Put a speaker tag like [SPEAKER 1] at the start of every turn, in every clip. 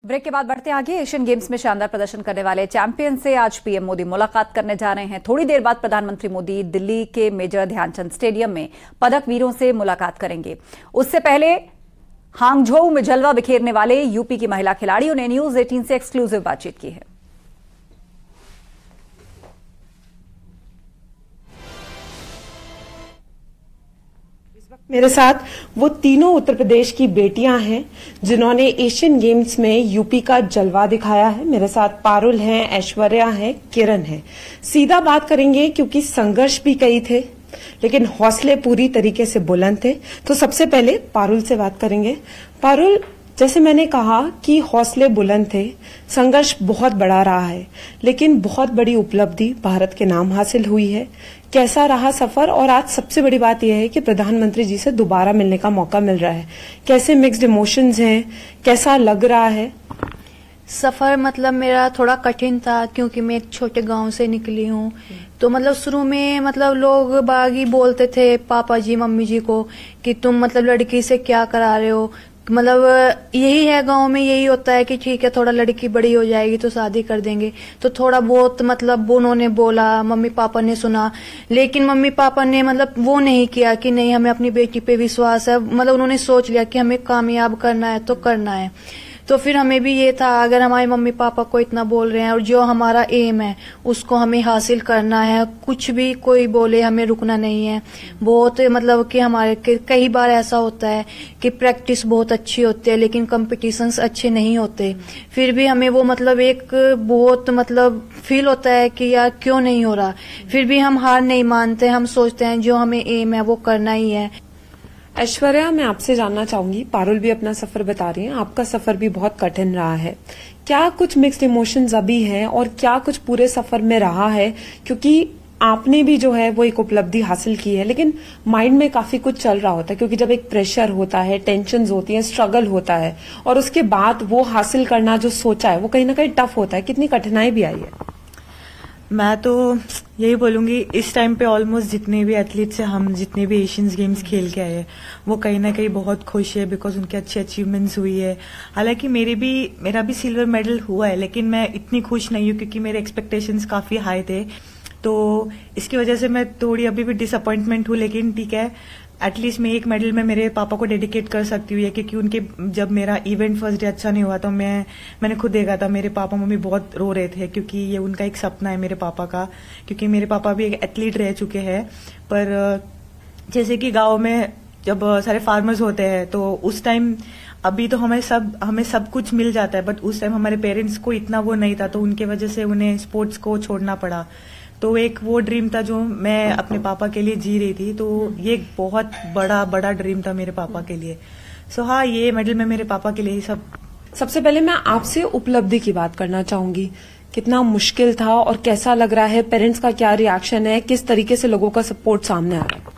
[SPEAKER 1] Break के बाद बढ़ते आगे। एशियन गेम्स में शानदार प्रदर्शन करने वाले चैंपियन से आज पीएम मोदी मुलाकात करने जा रहे हैं। थोड़ी देर बाद प्रधानमंत्री मोदी दिल्ली के मेजर ध्यानचंद स्टेडियम में पदक वीरों से मुलाकात करेंगे। उससे पहले हांगझोउ में जलवा बिखेरने वाले यूपी की महिला खिलाड़ियों ने न्यूज 18 से एक्सक्लूसिव बातचीत की है।
[SPEAKER 2] मेरे साथ वो तीनों उत्तर प्रदेश की बेटियां हैं जिन्होंने एशियन गेम्स में यूपी का जलवा दिखाया है। मेरे साथ पारुल हैं, ऐश्वर्या हैं, किरण है। सीधा बात करेंगे क्योंकि संघर्ष भी कई थे लेकिन हौसले पूरी तरीके से बुलंद थे। तो सबसे पहले पारुल से बात करेंगे। पारुल, जैसे मैंने कहा कि हौसले बुलंद थे, संघर्ष बहुत बड़ा रहा है लेकिन बहुत बड़ी उपलब्धि भारत के नाम हासिल हुई है। कैसा रहा सफर? और आज सबसे बड़ी बात यह है कि प्रधानमंत्री जी से दोबारा मिलने का मौका मिल रहा है। कैसे मिक्स्ड इमोशंस हैं, कैसा लग रहा है?
[SPEAKER 3] सफर मतलब मेरा थोड़ा कठिन था क्योंकि मैं एक छोटे गांव से निकली हूँ। तो मतलब शुरू में मतलब लोग बागी बोलते थे पापा जी मम्मी जी को कि तुम मतलब लड़की से क्या करा रहे हो। मतलब यही है गांव में, यही होता है कि ठीक है थोड़ा लड़की बड़ी हो जाएगी तो शादी कर देंगे। तो थोड़ा बहुत मतलब उन्होंने बोला, मम्मी पापा ने सुना, लेकिन मम्मी पापा ने मतलब वो नहीं किया कि नहीं हमें अपनी बेटी पे विश्वास है। मतलब उन्होंने सोच लिया कि हमें कामयाब करना है तो करना है। तो फिर हमें भी ये था अगर हमारे मम्मी पापा को इतना बोल रहे हैं और जो हमारा एम है उसको हमें हासिल करना है, कुछ भी कोई बोले हमें रुकना नहीं है। बहुत मतलब कि हमारे कई बार ऐसा होता है कि प्रैक्टिस बहुत अच्छी होती है लेकिन कंपटीशंस अच्छे नहीं होते। फिर भी हमें वो मतलब एक बहुत मतलब फील होता है कि यार क्यों नहीं हो रहा। फिर भी हम हार नहीं मानते, हम सोचते हैं जो हमें एम है वो करना ही है।
[SPEAKER 2] ऐश्वर्या, मैं आपसे जानना चाहूंगी, पारुल भी अपना सफर बता रही हैं, आपका सफर भी बहुत कठिन रहा है। क्या कुछ मिक्स्ड इमोशंस अभी हैं और क्या कुछ पूरे सफर में रहा है? क्योंकि आपने भी जो है वो एक उपलब्धि हासिल की है लेकिन माइंड में काफी कुछ चल रहा होता है क्योंकि जब एक प्रेशर होता है, टेंशन्स होती है, स्ट्रगल होता है और उसके बाद वो हासिल करना जो सोचा है वो कहीं ना कहीं टफ होता है। कितनी कठिनाई भी आई है?
[SPEAKER 4] मैं तो यही बोलूंगी इस टाइम पे ऑलमोस्ट जितने भी एथलीट्स हैं, हम जितने भी एशियंस गेम्स खेल के आए हैं वो कहीं ना कहीं बहुत खुश है बिकॉज उनके अच्छे अचीवमेंट्स हुई है। हालांकि मेरा भी सिल्वर मेडल हुआ है लेकिन मैं इतनी खुश नहीं हूँ क्योंकि मेरे एक्सपेक्टेशंस काफी हाई थे। तो इसकी वजह से मैं थोड़ी अभी भी डिसअपॉइंटमेंट हूँ, लेकिन ठीक है एटलीस्ट मैं एक मेडल में मेरे पापा को डेडिकेट कर सकती हूँ क्योंकि उनके जब मेरा इवेंट फर्स्ट डे अच्छा नहीं हुआ तो मैंने खुद देखा था मेरे पापा मम्मी बहुत रो रहे थे क्योंकि ये उनका एक सपना है मेरे पापा का, क्योंकि मेरे पापा भी एक एथलीट रह चुके हैं। पर जैसे कि गांव में जब सारे फार्मर्स होते हैं तो उस टाइम अभी तो हमें सब कुछ मिल जाता है बट उस टाइम हमारे पेरेंट्स को इतना वो नहीं था तो उनके वजह से उन्हें स्पोर्ट्स को छोड़ना पड़ा। तो एक वो ड्रीम था जो मैं अपने पापा के लिए जी रही थी, तो ये एक बहुत बड़ा ड्रीम था मेरे पापा के लिए। सो हाँ, ये मेडल में मेरे पापा के लिए ही सब।
[SPEAKER 2] सबसे पहले मैं आपसे उपलब्धि की बात करना चाहूंगी। कितना मुश्किल था और कैसा लग रहा है? पेरेंट्स का क्या रिएक्शन है? किस तरीके से लोगों का सपोर्ट सामने आ रहा है?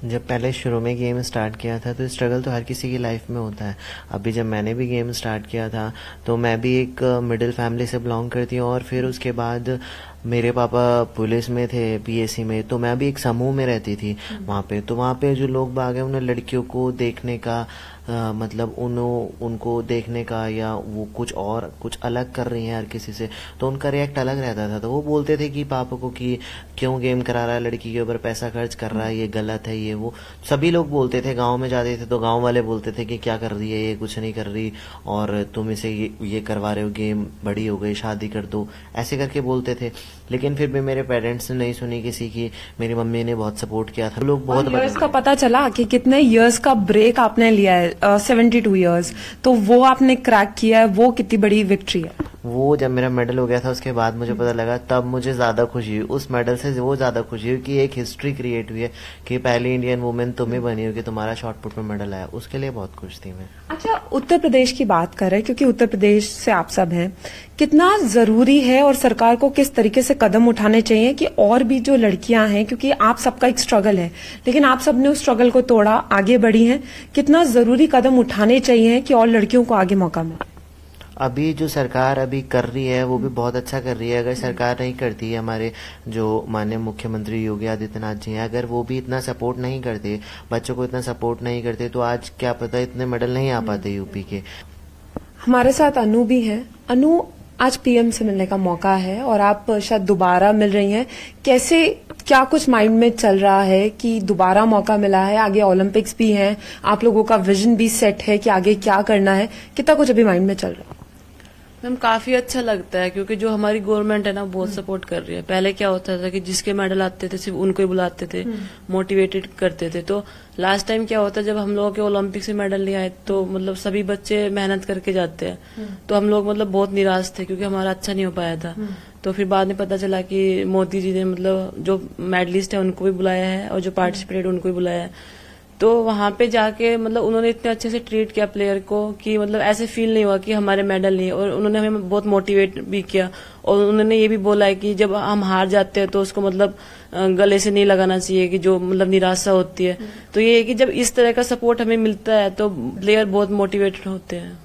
[SPEAKER 5] जब पहले शुरू में गेम स्टार्ट किया था तो स्ट्रगल तो हर किसी की लाइफ में होता है। अभी जब मैंने भी गेम स्टार्ट किया था तो मैं भी एक मिडिल फैमिली से बिलोंग करती हूँ और फिर उसके बाद मेरे पापा पुलिस में थे, पीएसी में, तो मैं भी एक समूह में रहती थी वहाँ पे। तो वहाँ पे जो लोग बाग हैं उन्हें लड़कियों को देखने का मतलब उनको देखने का या वो कुछ अलग कर रही हैं हर किसी से, तो उनका रिएक्ट अलग रहता था। तो वो बोलते थे कि पापा को कि क्यों गेम करा रहा है, लड़की के ऊपर पैसा खर्च कर रहा है, ये गलत है, ये वो सभी लोग बोलते थे। गांव में जाते थे तो गांव वाले बोलते थे कि क्या कर रही है ये, कुछ नहीं कर रही और तुम इसे ये करवा रहे हो, गेम बड़ी हो गई, शादी कर दो, ऐसे करके बोलते थे। लेकिन फिर भी मेरे पेरेंट्स ने नहीं सुनी किसी की। मेरी मम्मी ने बहुत सपोर्ट किया था। लोग बहुत
[SPEAKER 2] इयर्स का पता चला कि कितने इयर्स का ब्रेक आपने लिया है, 72 इयर्स, तो वो आपने क्रैक किया है, वो कितनी बड़ी विक्ट्री है।
[SPEAKER 5] वो जब मेरा मेडल हो गया था उसके बाद मुझे पता लगा, तब मुझे ज्यादा खुशी हुई। उस मेडल से वो ज्यादा खुशी हुई कि एक हिस्ट्री क्रिएट हुई है कि पहली इंडियन वुमेन तुम्हें बनी हो कि तुम्हारा शॉटपुट में मेडल आया, उसके लिए बहुत खुश थी मैं।
[SPEAKER 2] अच्छा, उत्तर प्रदेश की बात करें क्योंकि उत्तर प्रदेश से आप सब हैं, कितना जरूरी है और सरकार को किस तरीके से कदम उठाने चाहिए कि और भी जो लड़कियां हैं, क्योंकि आप सबका एक स्ट्रगल है लेकिन आप सबने उस स्ट्रगल को तोड़ा, आगे बढ़ी हैं, कितना जरूरी कदम उठाने चाहिए कि और लड़कियों को आगे मौका मिले?
[SPEAKER 5] अभी जो सरकार अभी कर रही है वो भी बहुत अच्छा कर रही है। अगर सरकार नहीं करती है, हमारे जो माननीय मुख्यमंत्री योगी आदित्यनाथ जी हैं, अगर वो भी इतना सपोर्ट नहीं करते, बच्चों को इतना सपोर्ट नहीं करते, तो आज क्या पता इतने मेडल नहीं आ पाते यूपी के।
[SPEAKER 2] हमारे साथ अनु भी हैं। अनु, आज पीएम से मिलने का मौका है और आप शायद दोबारा मिल रही हैं। कैसे, क्या कुछ माइंड में चल रहा है कि दोबारा मौका मिला है, आगे ओलंपिक्स भी हैं, आप लोगों का विजन भी सेट है कि आगे क्या करना है, कितना कुछ अभी माइंड में चल रहा है?
[SPEAKER 6] मैम काफी अच्छा लगता है क्योंकि जो हमारी गवर्नमेंट है ना बहुत सपोर्ट कर रही है। पहले क्या होता था कि जिसके मेडल आते थे सिर्फ उनको ही बुलाते थे, मोटिवेटेड करते थे। तो लास्ट टाइम क्या होता जब हम लोगों के ओलंपिक्स में मेडल नहीं आए तो मतलब सभी बच्चे मेहनत करके जाते हैं, तो हम लोग मतलब बहुत निराश थे क्योंकि हमारा अच्छा नहीं हो पाया था। तो फिर बाद में पता चला कि मोदी जी ने मतलब जो मेडलिस्ट है उनको भी बुलाया है और जो पार्टिसिपेटेड उनको भी बुलाया है। तो वहां पे जाके मतलब उन्होंने इतने अच्छे से ट्रीट किया प्लेयर को कि मतलब ऐसे फील नहीं हुआ कि हमारे मेडल नहीं है, और उन्होंने हमें बहुत मोटिवेट भी किया। और उन्होंने ये भी बोला है कि जब हम हार जाते हैं तो उसको मतलब गले से नहीं लगाना चाहिए कि जो मतलब निराशा होती है। तो ये है कि जब इस तरह का सपोर्ट हमें मिलता है तो प्लेयर बहुत मोटिवेटेड होते हैं।